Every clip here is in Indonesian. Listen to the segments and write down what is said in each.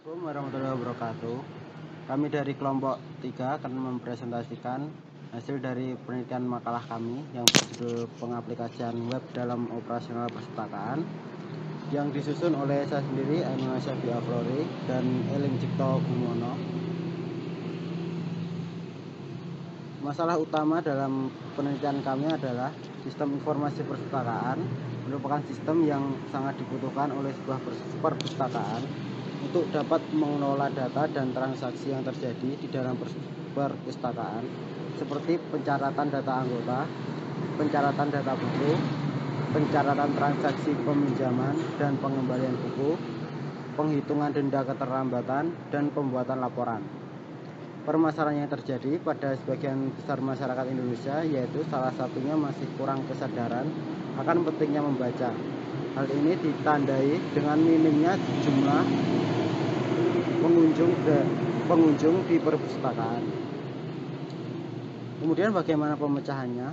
Assalamualaikum warahmatullahi wabarakatuh. Kami dari kelompok 3 akan mempresentasikan hasil dari penelitian makalah kami yang berjudul pengaplikasian web dalam operasional perpustakaan yang disusun oleh saya sendiri, Ainul Syafi Aflori, dan Eling Cipto Gumono. Masalah utama dalam penelitian kami adalah sistem informasi perpustakaan merupakan sistem yang sangat dibutuhkan oleh sebuah perpustakaan untuk dapat mengelola data dan transaksi yang terjadi di dalam perpustakaan, seperti pencatatan data anggota, pencatatan data buku, pencatatan transaksi peminjaman dan pengembalian buku, penghitungan denda keterlambatan, dan pembuatan laporan. Permasalahan yang terjadi pada sebagian besar masyarakat Indonesia yaitu salah satunya masih kurang kesadaran akan pentingnya membaca. Hal ini ditandai dengan minimnya jumlah pengunjung di perpustakaan. Kemudian bagaimana pemecahannya?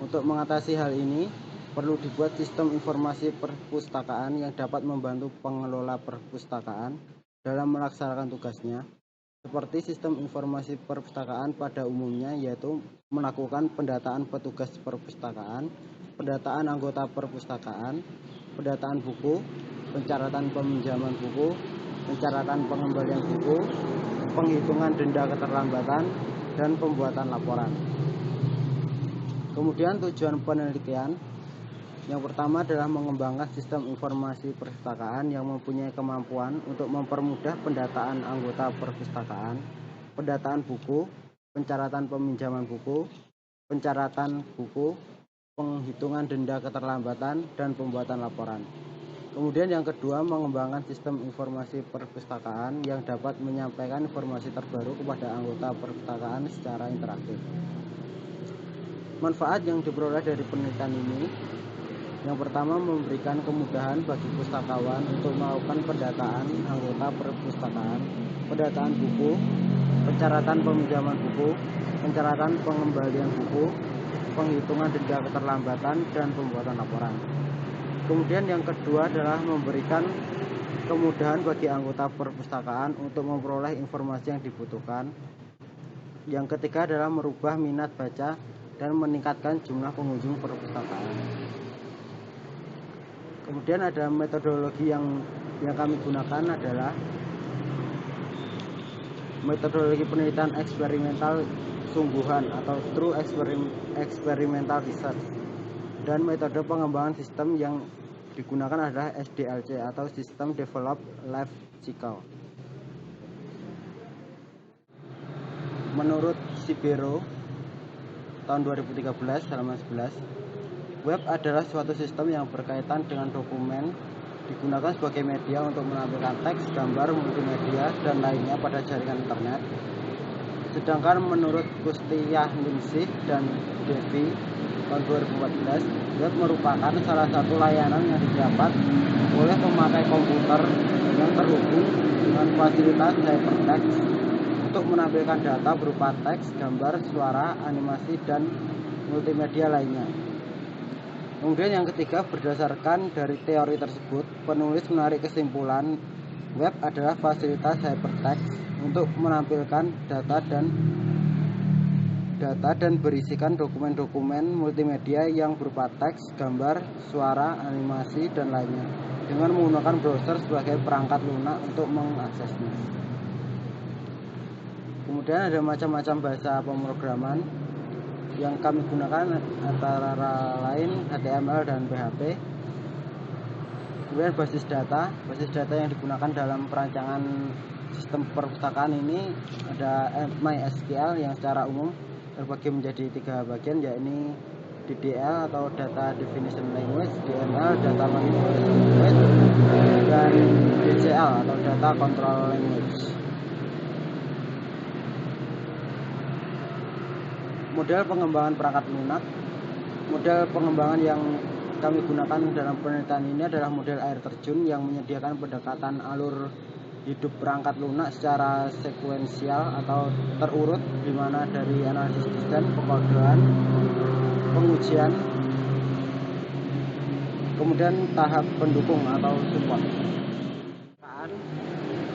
Untuk mengatasi hal ini perlu dibuat sistem informasi perpustakaan yang dapat membantu pengelola perpustakaan dalam melaksanakan tugasnya, seperti sistem informasi perpustakaan pada umumnya, yaitu melakukan pendataan petugas perpustakaan, pendataan anggota perpustakaan, pendataan buku, pencatatan peminjaman buku, pencatatan pengembalian buku, penghitungan denda keterlambatan, dan pembuatan laporan. Kemudian tujuan penelitian yang pertama adalah mengembangkan sistem informasi perpustakaan yang mempunyai kemampuan untuk mempermudah pendataan anggota perpustakaan, pendataan buku, pencatatan peminjaman buku, pencatatan buku, penghitungan denda keterlambatan, dan pembuatan laporan. Kemudian yang kedua, mengembangkan sistem informasi perpustakaan yang dapat menyampaikan informasi terbaru kepada anggota perpustakaan secara interaktif. Manfaat yang diperoleh dari penelitian ini, yang pertama, memberikan kemudahan bagi pustakawan untuk melakukan pendataan anggota perpustakaan, pendataan buku, pencatatan peminjaman buku, pencatatan pengembalian buku, penghitungan denda keterlambatan, dan pembuatan laporan. Kemudian yang kedua adalah memberikan kemudahan bagi anggota perpustakaan untuk memperoleh informasi yang dibutuhkan. Yang ketiga adalah merubah minat baca dan meningkatkan jumlah pengunjung perpustakaan. Kemudian ada metodologi yang kami gunakan adalah metodologi penelitian eksperimental sungguhan atau true experimental research, dan metode pengembangan sistem yang digunakan adalah SDLC atau System Develop Life Cycle. Menurut Sibero tahun 2013 halaman 11, web adalah suatu sistem yang berkaitan dengan dokumen, digunakan sebagai media untuk menampilkan teks, gambar, multimedia, dan lainnya pada jaringan internet. Sedangkan menurut Kustiyaningsih dan Devi tahun 2014, web merupakan salah satu layanan yang didapat oleh pemakai komputer yang terhubung dengan fasilitas hypertext untuk menampilkan data berupa teks, gambar, suara, animasi, dan multimedia lainnya. Kemudian yang ketiga, berdasarkan dari teori tersebut, penulis menarik kesimpulan web adalah fasilitas hypertext untuk menampilkan data dan berisikan dokumen-dokumen multimedia yang berupa teks, gambar, suara, animasi, dan lainnya dengan menggunakan browser sebagai perangkat lunak untuk mengaksesnya. Kemudian ada macam-macam bahasa pemrograman yang kami gunakan, antara lain HTML dan PHP. Kemudian basis data yang digunakan dalam perancangan sistem perpustakaan ini ada MySQL yang secara umum terbagi menjadi 3 bagian, yakni DDL atau Data Definition Language, DML Data Manipulation Language, dan DCL atau Data Control Language. Model pengembangan perangkat lunak. Model pengembangan yang kami gunakan dalam penelitian ini adalah model air terjun yang menyediakan pendekatan alur hidup perangkat lunak secara sekuensial atau terurut, di mana dari analisis desain, pengkodean, pengujian, kemudian tahap pendukung atau support.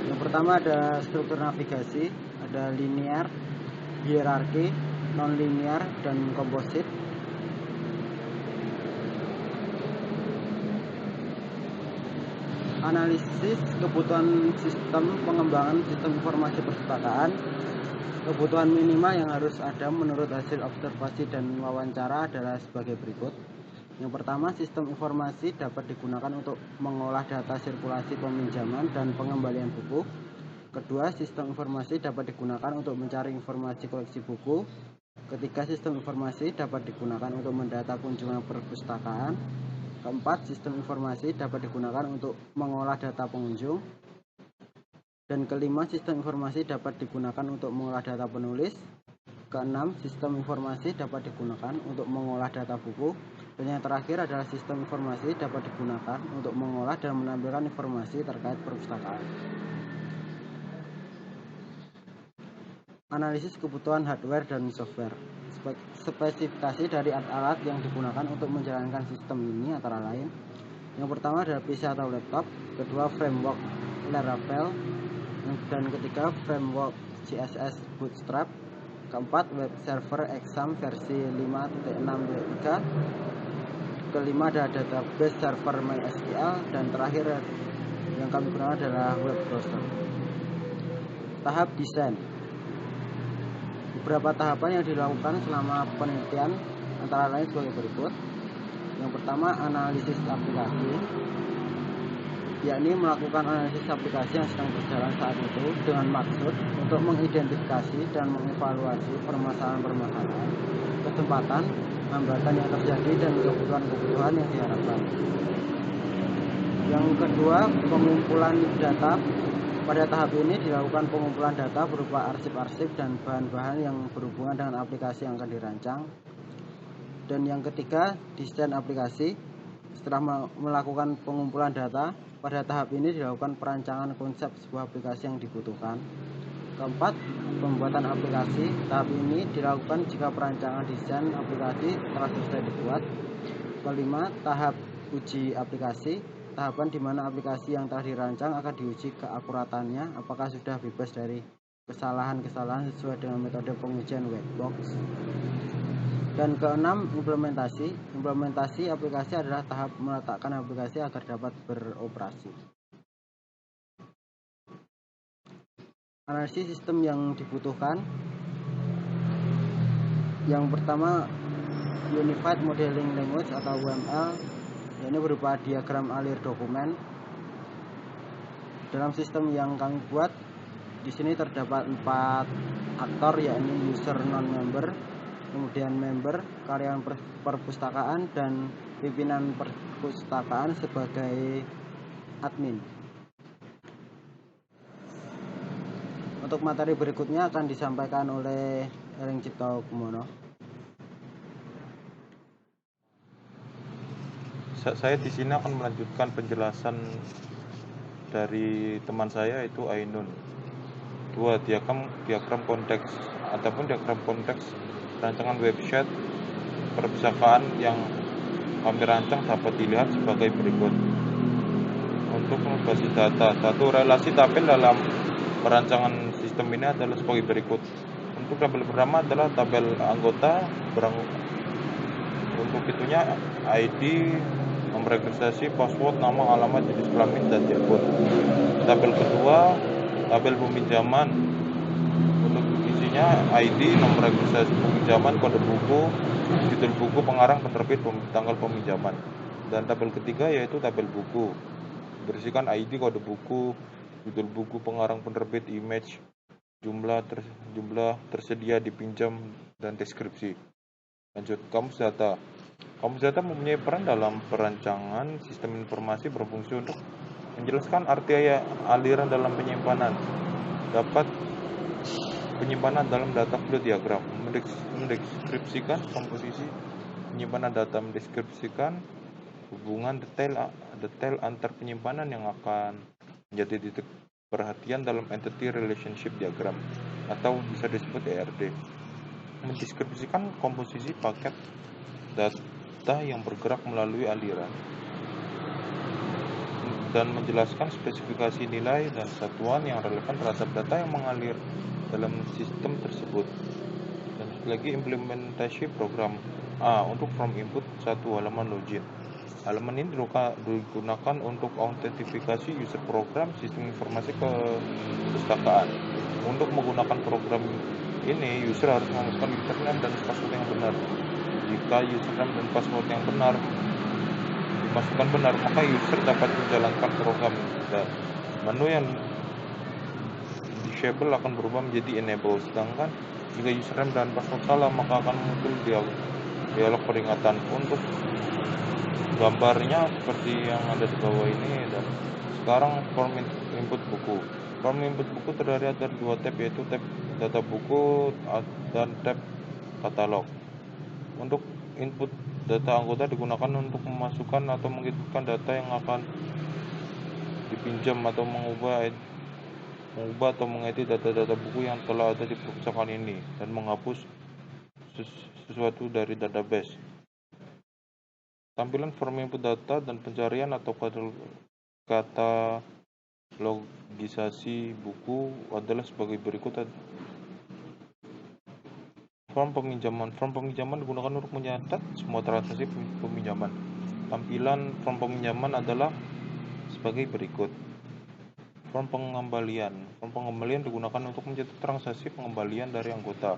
Yang pertama ada struktur navigasi, ada linear, hierarki, non-linear, dan komposit. Analisis kebutuhan sistem pengembangan sistem informasi perpustakaan. Kebutuhan minimal yang harus ada menurut hasil observasi dan wawancara adalah sebagai berikut. Yang pertama, sistem informasi dapat digunakan untuk mengolah data sirkulasi peminjaman dan pengembalian buku. Kedua, sistem informasi dapat digunakan untuk mencari informasi koleksi buku. Ketiga, sistem informasi dapat digunakan untuk mendata kunjungan perpustakaan. Keempat, sistem informasi dapat digunakan untuk mengolah data pengunjung. Dan kelima, sistem informasi dapat digunakan untuk mengolah data penulis. Keenam, sistem informasi dapat digunakan untuk mengolah data buku. Dan yang terakhir adalah sistem informasi dapat digunakan untuk mengolah dan menampilkan informasi terkait perpustakaan. Analisis kebutuhan hardware dan software. Spesifikasi dari alat-alat yang digunakan untuk menjalankan sistem ini antara lain: yang pertama adalah PC atau laptop, kedua framework Laravel, dan ketiga framework CSS Bootstrap, keempat web server Exam versi 5.6.3, kelima ada database server MySQL, dan terakhir yang kami gunakan adalah web browser. Tahap desain. Beberapa tahapan yang dilakukan selama penelitian antara lain sebagai berikut. Yang pertama, analisis aplikasi, yakni melakukan analisis aplikasi yang sedang berjalan saat itu dengan maksud untuk mengidentifikasi dan mengevaluasi permasalahan-permasalahan, kesempatan, hambatan yang terjadi, dan kebutuhan-kebutuhan yang diharapkan. Yang kedua, pengumpulan data. Pada tahap ini dilakukan pengumpulan data berupa arsip-arsip dan bahan-bahan yang berhubungan dengan aplikasi yang akan dirancang. Dan yang ketiga, desain aplikasi. Setelah melakukan pengumpulan data, pada tahap ini dilakukan perancangan konsep sebuah aplikasi yang dibutuhkan. Keempat, pembuatan aplikasi. Tahap ini dilakukan jika perancangan desain aplikasi telah selesai dibuat. Kelima, tahap uji aplikasi. Tahapan di mana aplikasi yang telah dirancang akan diuji keakuratannya, apakah sudah bebas dari kesalahan-kesalahan sesuai dengan metode pengujian white box. Dan keenam, implementasi. Implementasi aplikasi adalah tahap meletakkan aplikasi agar dapat beroperasi. Analisis sistem yang dibutuhkan. Yang pertama, Unified Modeling Language atau UML. Ini berupa diagram alir dokumen. Dalam sistem yang kami buat, di sini terdapat 4 aktor, yakni user non-member, kemudian member, karyawan perpustakaan, dan pimpinan perpustakaan sebagai admin. Untuk materi berikutnya akan disampaikan oleh Ering Cipto Kumono. Saya di sini akan melanjutkan penjelasan dari teman saya, yaitu Ainun. Dua, diagram konteks ataupun diagram konteks rancangan website perpustakaan yang kami rancang dapat dilihat sebagai berikut. Untuk basis data, satu, relasi tabel dalam perancangan sistem ini adalah sebagai berikut. Untuk tabel pertama adalah tabel anggota, untuk itunya ID, nomor registrasi, password, nama, alamat, jenis kelamin, dan telepon. Tabel kedua, tabel peminjaman. Untuk isinya ID, nomor registrasi peminjaman, kode buku, judul buku, pengarang, penerbit, tanggal peminjaman. Dan tabel ketiga yaitu tabel buku. Berisikan ID, kode buku, judul buku, pengarang, penerbit, image, jumlah tersedia dipinjam, dan deskripsi. Lanjut, kamus data. Kamus data mempunyai peran dalam perancangan sistem informasi, berfungsi untuk menjelaskan arti aliran dalam penyimpanan, dapat penyimpanan dalam data flow diagram, mendeskripsikan komposisi penyimpanan data, mendeskripsikan hubungan detail antar penyimpanan yang akan menjadi titik perhatian dalam entity relationship diagram atau bisa disebut ERD, mendeskripsikan komposisi paket data yang bergerak melalui aliran, dan menjelaskan spesifikasi nilai dan satuan yang relevan terhadap data yang mengalir dalam sistem tersebut. Dan lagi implementasi program untuk form input 1 halaman login. Halaman ini digunakan untuk autentifikasi user program sistem informasi kepustakaan. Untuk menggunakan program ini, user harus memasukkan username dan password yang benar. Jika username dan password yang benar dimasukkan benar, maka user dapat menjalankan program. Dan menu yang disable akan berubah menjadi enable. Sedangkan jika username dan password salah, maka akan muncul dialog peringatan. Untuk gambarnya seperti yang ada di bawah ini. Dan sekarang form input buku. Form input buku terdiri dari 2 tab, yaitu tab data buku dan tab katalog. Untuk input data anggota digunakan untuk memasukkan atau menginputkan data yang akan dipinjam atau mengubah atau mengedit data-data buku yang telah ada di perpustakaan ini dan menghapus sesuatu dari database. Tampilan form input data dan pencarian atau katalogisasi buku adalah sebagai berikut. Form peminjaman. Form peminjaman digunakan untuk mencatat semua transaksi peminjaman. Tampilan form peminjaman adalah sebagai berikut. Form pengembalian. Form pengembalian digunakan untuk mencatat transaksi pengembalian dari anggota.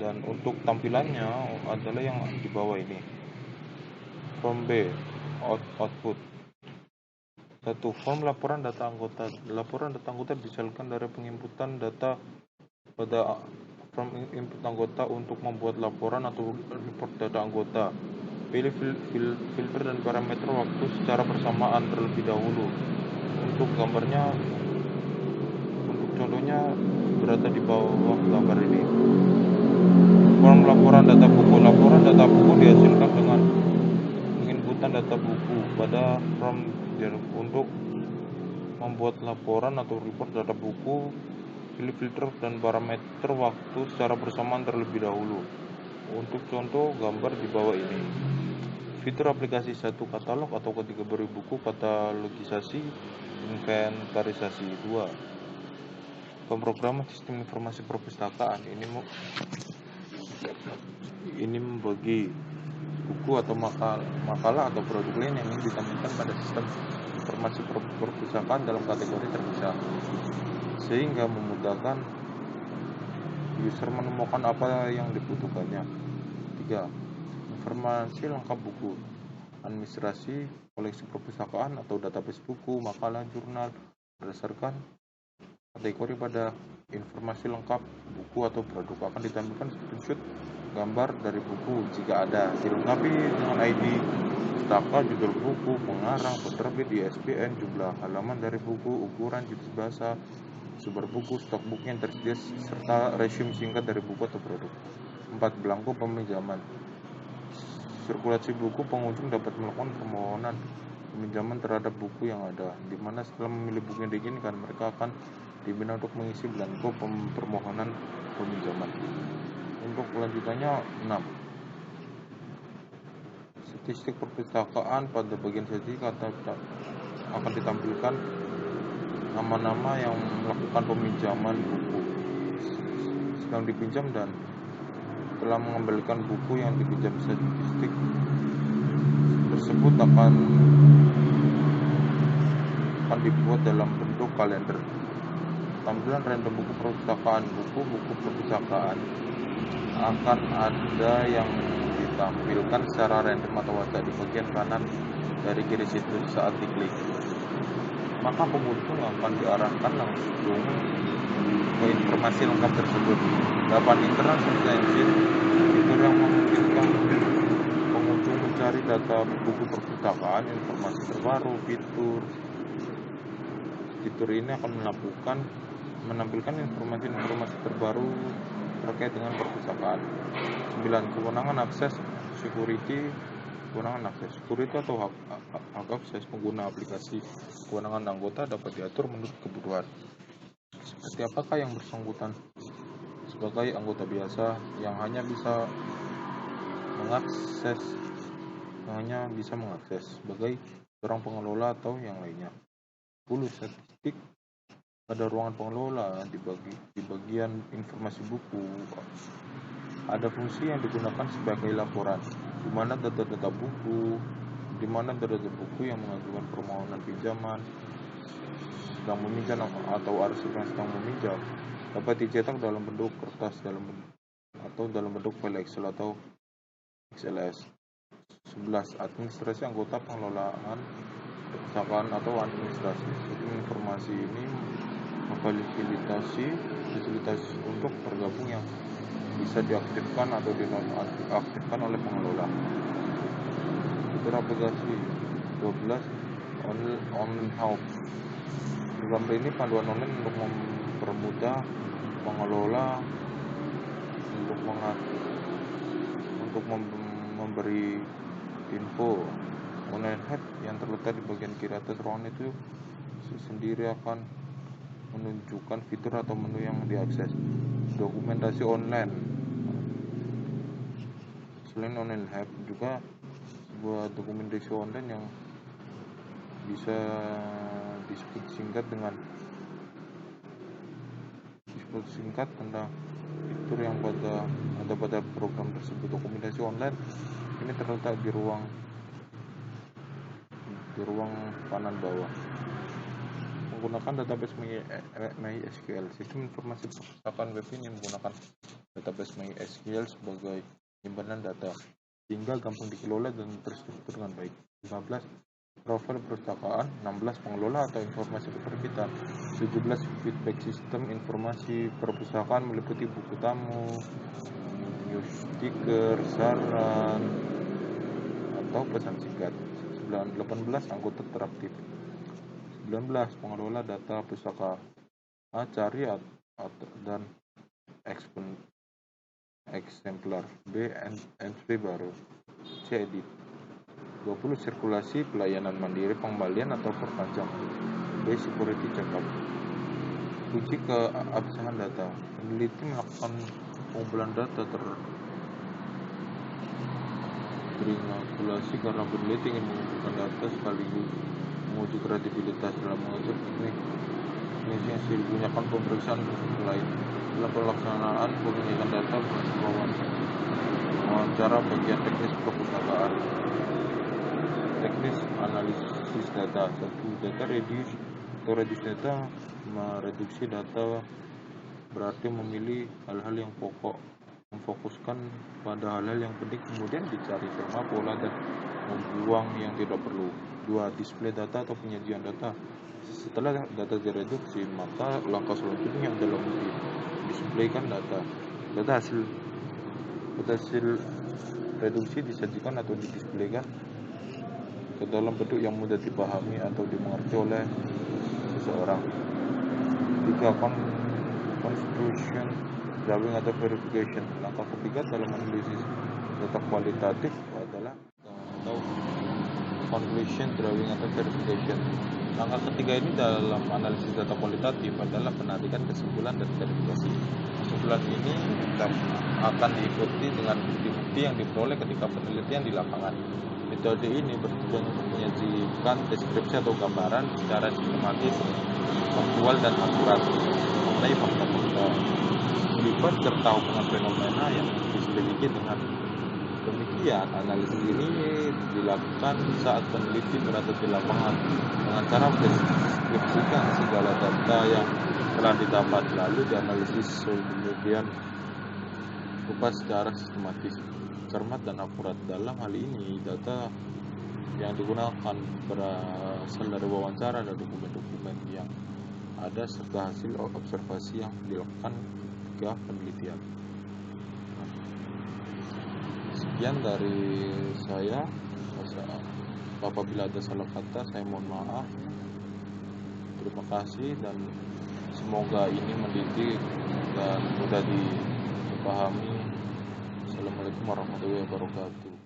Dan untuk tampilannya adalah yang di bawah ini. Form B, output. 1. Form laporan data anggota. Laporan data anggota disalurkan dari penginputan data pada form input anggota untuk membuat laporan atau report data anggota. Pilih filter dan parameter waktu secara bersamaan terlebih dahulu. Untuk gambarnya, untuk contohnya berada di bawah gambar ini. Form laporan data buku. Laporan data buku dihasilkan dengan penginputan data buku pada form. Untuk membuat laporan atau report data buku, pilih filter dan parameter waktu secara bersamaan terlebih dahulu. Untuk contoh gambar di bawah ini. Fitur aplikasi 1 katalog atau kategori buku, katalogisasi, inventarisasi. 2. Pemrograman sistem informasi perpustakaan. Ini membagi buku atau makalah atau produk lain yang ingin ditampilkan pada sistem informasi perpustakaan dalam kategori terpisah, sehingga memudahkan user menemukan apa yang dibutuhkannya. 3. Informasi lengkap buku, administrasi, koleksi perpustakaan atau database buku, makalah, jurnal, berdasarkan kategori. Pada informasi lengkap buku atau produk akan ditampilkan screenshot gambar dari buku jika ada, dilengkapi dengan ID pustaka, judul buku, pengarang, penerbit, ISBN, jumlah halaman dari buku, ukuran, jenis bahasa, sumber buku, stok buku yang tersedia, serta resume singkat dari buku atau produk. 4. Belangko peminjaman. Sirkulasi buku, pengunjung dapat melakukan permohonan peminjaman terhadap buku yang ada, di mana setelah memilih buku yang diinginkan, mereka akan diminta untuk mengisi belangko permohonan peminjaman. Untuk kelanjutannya 6. Statistik perpustakaan. Pada bagian statistik akan ditampilkan nama-nama yang melakukan peminjaman buku sedang dipinjam dan telah mengembalikan buku yang dipinjam. Statistik tersebut akan dibuat dalam bentuk kalender. Tampilan random buku perpustakaan. Buku-buku perpustakaan akan ada yang ditampilkan secara random atau acak di bagian kanan dari kiri situs saat diklik. Maka pengunjung akan diarahkan langsung ke informasi lengkap tersebut. Dapat internet search engine, fitur yang memungkinkan pengunjung mencari data buku perpustakaan, informasi terbaru. Fitur ini akan menampilkan informasi terbaru terkait dengan perpustakaan. 9. Kewenangan akses security. Kewenangan akses security atau hak akses pengguna aplikasi. Kewenangan anggota dapat diatur menurut kebutuhan. Seperti apakah yang bersangkutan sebagai anggota biasa yang hanya bisa mengakses sebagai seorang pengelola atau yang lainnya. 10. Statistik pada ruangan pengelola. Di bagian informasi buku ada fungsi yang digunakan sebagai laporan, di mana data-data buku, yang mengajukan permohonan pinjaman, sedang meminjam atau arsip yang sedang meminjam dapat dicetak dalam bentuk kertas atau dalam bentuk file Excel atau XLS. 11. Administrasi anggota pengelolaan perpustakaan atau administrasi. Sistem informasi ini memfasilitasi untuk bergabung yang bisa diaktifkan atau dinonaktifkan oleh pengelola. Fitur aplikasi. 12. Online help. Di gambar ini panduan online untuk mempermudah pengelola untuk memberi info. Online help yang terletak di bagian kiri atas ruangan itu sendiri akan menunjukkan fitur atau menu yang diakses. Dokumentasi online. Selain online help, juga sebuah dokumentasi online yang bisa disebut singkat tentang fitur yang ada pada program tersebut. Dokumentasi online ini terletak di ruang kanan bawah. Menggunakan database MySQL. Sistem informasi perpustakaan web ini menggunakan database MySQL sebagai penyimpanan data, sehingga gampang dikelola dan terstruktur dengan baik. 15. Profil perpustakaan. 16. Pengelola atau informasi penerbitan. 17. Feedback sistem informasi perpustakaan meliputi buku tamu, news stiker, saran, atau pesan singkat. 18. Anggota teraktif. 19. Pengelola data pustaka. A. Cari dan eksemplar. B. entry baru. C. Edit. 20. Sirkulasi pelayanan mandiri, pengembalian atau perpanjangan. B. Security checkup. Uji keabsahan data. Peneliti melakukan pengumpulan data terintegrasi karena peneliti ingin mengumpulkan data sekaligus menguji kredibilitas dalam mengatur teknik yang digunakan pemeriksaan lain. Dalam pelaksanaan pengecekan data wawancara bagian teknis perpustakaan. Teknis analisis data. 1. Data reduce data. Mereduksi data berarti memilih hal-hal yang pokok, memfokuskan pada hal-hal yang penting, kemudian dicari sama pola dan membuang yang tidak perlu. 2. Display data atau penyajian data. Setelah data direduksi, maka langkah selanjutnya adalah displaykan data. Data hasil reduksi disajikan atau didisplaykan ke dalam bentuk yang mudah dipahami atau dimengerti oleh seseorang. 3. Constitution drawing atau verification. Langkah ketiga dalam analisis data kualitatif adalah atau conclusion drawing atau verification. Langkah ketiga ini dalam analisis data kualitatif adalah penarikan kesimpulan dan verifikasi. Kesimpulan ini akan diikuti dengan bukti-bukti yang diperoleh ketika penelitian di lapangan. Metode ini bertujuan untuk menyajikan deskripsi atau gambaran secara sistematis, faktual dan akurat mengenai fakta-fakta terlibat serta hubungan fenomena yang diselidiki. Dengan demikian, analisis ini dilakukan saat peneliti berada di lapangan dengan cara mendeskripsikan segala data yang telah didapat, lalu dianalisis kemudian kupas secara sistematis, cermat dan akurat. Dalam hal ini, data yang digunakan berasal dari wawancara dan dokumen-dokumen yang ada serta hasil observasi yang dilakukan ketika penelitian. Sekian dari saya. Apabila ada salah kata, saya mohon maaf. Terima kasih dan semoga ini mendidik dan mudah dipahami. Assalamualaikum warahmatullahi wabarakatuh.